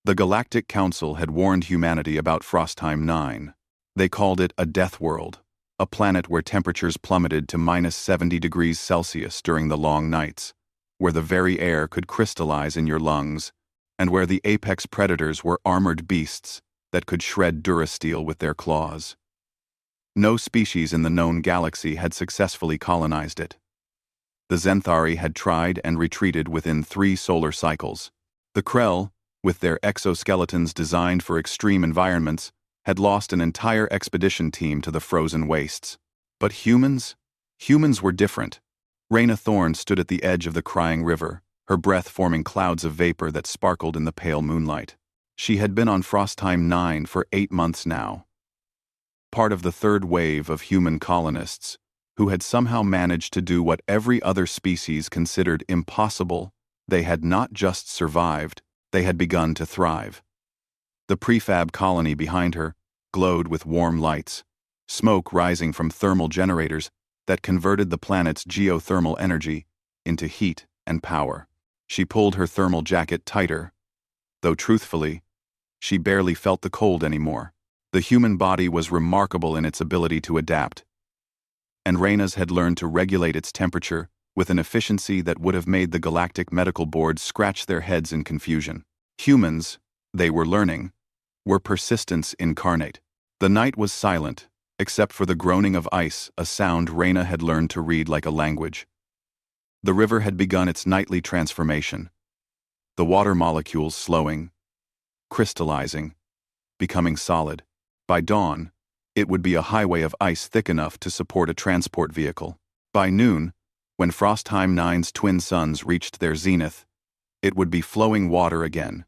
The Galactic Council had warned humanity about Frostheim 9. They called it a death world, a planet where temperatures plummeted to -70 degrees Celsius during the long nights, where the very air could crystallize in your lungs, and where the apex predators were armored beasts that could shred durasteel with their claws. No species in the known galaxy had successfully colonized it. The Zenthari had tried and retreated within 3 solar cycles. The Krell, with their exoskeletons designed for extreme environments, had lost an entire expedition team to the frozen wastes. But humans? Humans were different. Reyna Thorne stood at the edge of the crying river, her breath forming clouds of vapor that sparkled in the pale moonlight. She had been on Frostheim 9 for 8 months now. Part of the third wave of human colonists, who had somehow managed to do what every other species considered impossible. They had not just survived, they had begun to thrive. The prefab colony behind her glowed with warm lights, smoke rising from thermal generators that converted the planet's geothermal energy into heat and power. She pulled her thermal jacket tighter, though truthfully, she barely felt the cold anymore. The human body was remarkable in its ability to adapt, and Reyna's had learned to regulate its temperature with an efficiency that would have made the Galactic Medical Board scratch their heads in confusion. Humans, they were learning, were persistence incarnate. The night was silent, except for the groaning of ice, a sound Reyna had learned to read like a language. The river had begun its nightly transformation, the water molecules slowing, crystallizing, becoming solid. By dawn, it would be a highway of ice thick enough to support a transport vehicle. By noon, when Frostheim 9's twin suns reached their zenith, it would be flowing water again,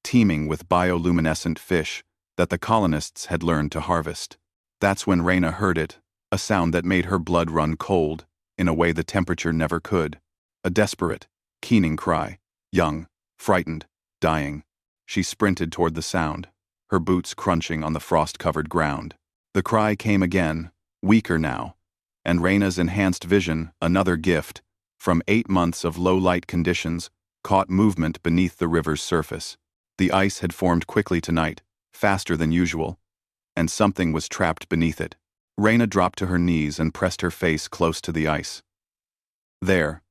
teeming with bioluminescent fish that the colonists had learned to harvest. That's when Reyna heard it, a sound that made her blood run cold, in a way the temperature never could. A desperate, keening cry, young, frightened, dying. She sprinted toward the sound, her boots crunching on the frost-covered ground. The cry came again, weaker now, and Reyna's enhanced vision, another gift, from 8 months of low-light conditions, caught movement beneath the river's surface. The ice had formed quickly tonight, faster than usual, and something was trapped beneath it. Reyna dropped to her knees and pressed her face close to the ice. There,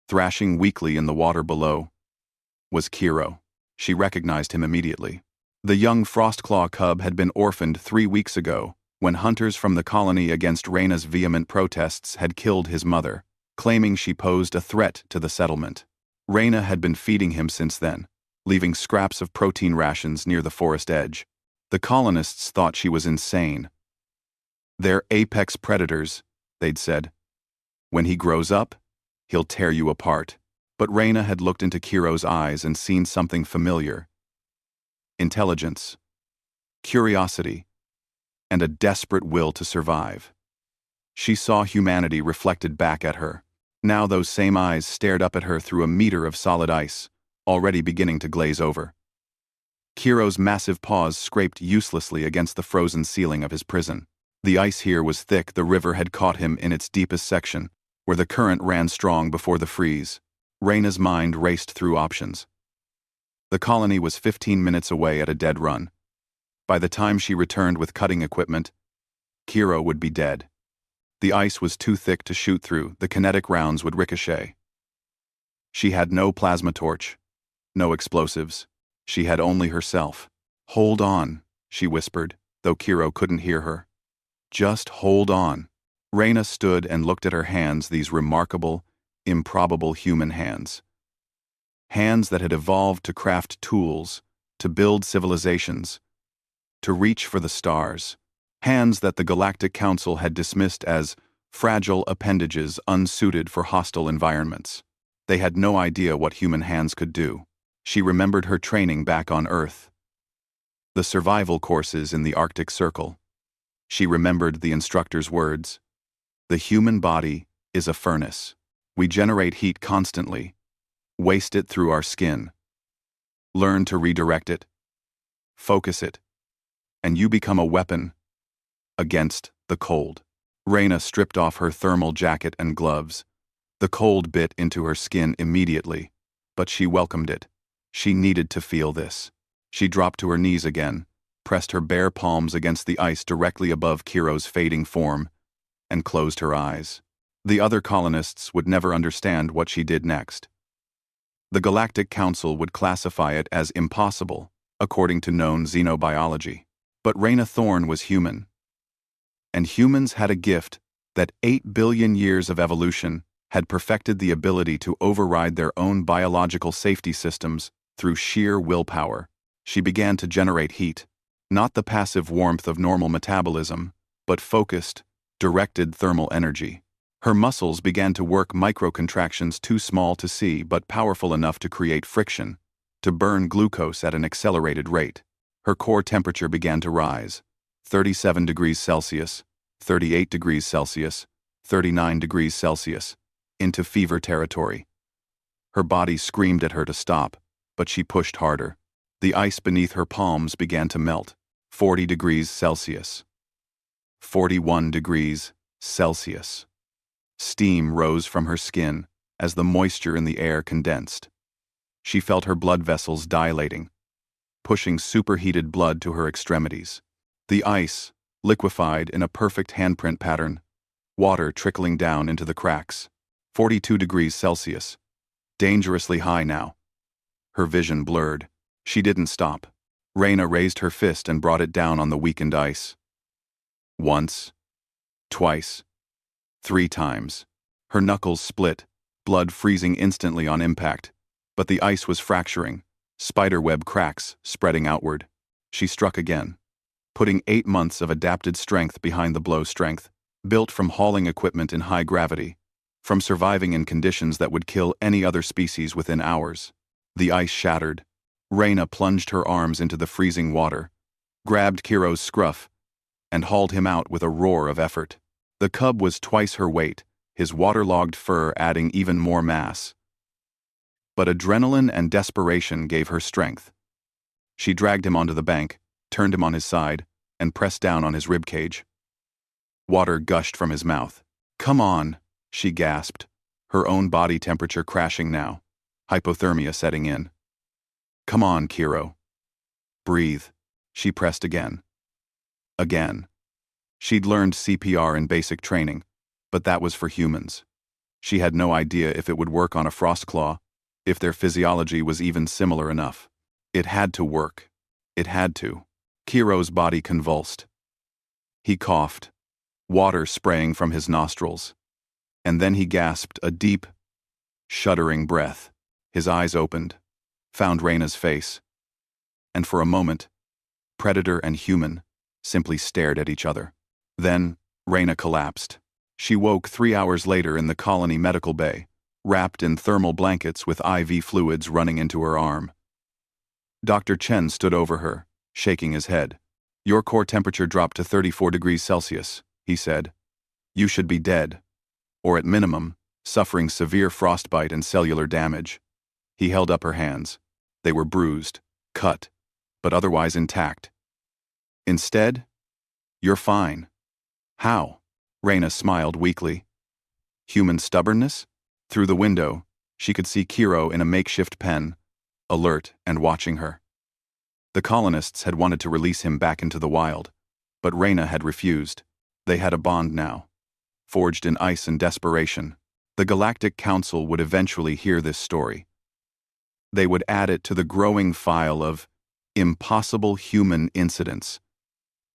thrashing weakly in the water below, was Kiro. She recognized him immediately. The young Frostclaw cub had been orphaned 3 weeks ago, when hunters from the colony against Reyna's vehement protests had killed his mother, claiming she posed a threat to the settlement. Reyna had been feeding him since then, leaving scraps of protein rations near the forest edge. The colonists thought she was insane. "They're apex predators," they'd said. "When he grows up, he'll tear you apart." But Reyna had looked into Kiro's eyes and seen something familiar. Intelligence, curiosity, and a desperate will to survive. She saw humanity reflected back at her. Now those same eyes stared up at her through a meter of solid ice, already beginning to glaze over. Kiro's massive paws scraped uselessly against the frozen ceiling of his prison. The ice here was thick. The river had caught him in its deepest section, where the current ran strong before the freeze. Reyna's mind raced through options. The colony was 15 minutes away at a dead run. By the time she returned with cutting equipment, Kiro would be dead. The ice was too thick to shoot through. The kinetic rounds would ricochet. She had no plasma torch, no explosives. She had only herself. "Hold on," she whispered, though Kiro couldn't hear her. "Just hold on." Reyna stood and looked at her hands, these remarkable, improbable human hands. Hands that had evolved to craft tools, to build civilizations, to reach for the stars. Hands that the Galactic Council had dismissed as fragile appendages unsuited for hostile environments. They had no idea what human hands could do. She remembered her training back on Earth, the survival courses in the Arctic Circle. She remembered the instructor's words. "The human body is a furnace. We generate heat constantly, waste it through our skin. Learn to redirect it, focus it, and you become a weapon against the cold." Reyna stripped off her thermal jacket and gloves. The cold bit into her skin immediately, but she welcomed it. She needed to feel this. She dropped to her knees again, pressed her bare palms against the ice directly above Kiro's fading form, and closed her eyes. The other colonists would never understand what she did next. The Galactic Council would classify it as impossible, according to known xenobiology. But Reyna Thorne was human. And humans had a gift that 8 billion years of evolution had perfected the ability to override their own biological safety systems through sheer willpower. She began to generate heat, not the passive warmth of normal metabolism, but focused, directed thermal energy. Her muscles began to work microcontractions too small to see but powerful enough to create friction, to burn glucose at an accelerated rate. Her core temperature began to rise, 37 degrees Celsius, 38 degrees Celsius, 39 degrees Celsius, into fever territory. Her body screamed at her to stop, but she pushed harder. The ice beneath her palms began to melt, 40 degrees Celsius, 41 degrees Celsius. Steam rose from her skin as the moisture in the air condensed. She felt her blood vessels dilating, pushing superheated blood to her extremities. The ice liquefied in a perfect handprint pattern, water trickling down into the cracks. 42 degrees Celsius. Dangerously high now. Her vision blurred. She didn't stop. Reyna raised her fist and brought it down on the weakened ice. Once, twice, 3 times. Her knuckles split, blood freezing instantly on impact, but the ice was fracturing, spiderweb cracks spreading outward. She struck again, putting 8 months of adapted strength behind the blow strength, built from hauling equipment in high gravity, from surviving in conditions that would kill any other species within hours. The ice shattered. Reyna plunged her arms into the freezing water, grabbed Kiro's scruff, and hauled him out with a roar of effort. The cub was twice her weight, his waterlogged fur adding even more mass. But adrenaline and desperation gave her strength. She dragged him onto the bank, turned him on his side, and pressed down on his ribcage. Water gushed from his mouth. "Come on," she gasped, her own body temperature crashing now, hypothermia setting in. "Come on, Kiro. Breathe." She pressed again. Again. She'd learned CPR in basic training, but that was for humans. She had no idea if it would work on a frostclaw, if their physiology was even similar enough. It had to work. It had to. Kiro's body convulsed. He coughed, water spraying from his nostrils. And then he gasped a deep, shuddering breath. His eyes opened, found Reyna's face. And for a moment, predator and human simply stared at each other. Then, Reyna collapsed. She woke 3 hours later in the colony medical bay, wrapped in thermal blankets with IV fluids running into her arm. Dr. Chen stood over her, shaking his head. "Your core temperature dropped to 34 degrees Celsius, he said. "You should be dead, or at minimum, suffering severe frostbite and cellular damage." He held up her hands. They were bruised, cut, but otherwise intact. "Instead, you're fine." "How?" Reyna smiled weakly. Human stubbornness? Through the window, she could see Kiro in a makeshift pen, alert and watching her. The colonists had wanted to release him back into the wild, but Reyna had refused. They had a bond now, forged in ice and desperation. The Galactic Council would eventually hear this story. They would add it to the growing file of impossible human incidents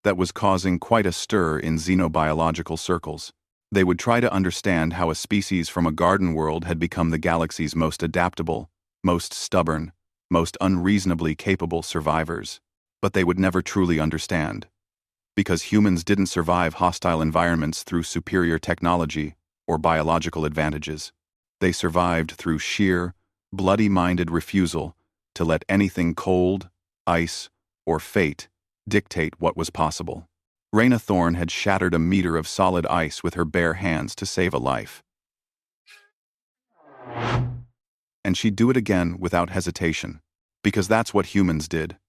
that was causing quite a stir in xenobiological circles. They would try to understand how a species from a garden world had become the galaxy's most adaptable, most stubborn, most unreasonably capable survivors. But they would never truly understand. Because humans didn't survive hostile environments through superior technology or biological advantages. They survived through sheer, bloody-minded refusal to let anything cold, ice, or fate dictate what was possible. Reyna Thorne had shattered a meter of solid ice with her bare hands to save a life. And she'd do it again without hesitation, because that's what humans did.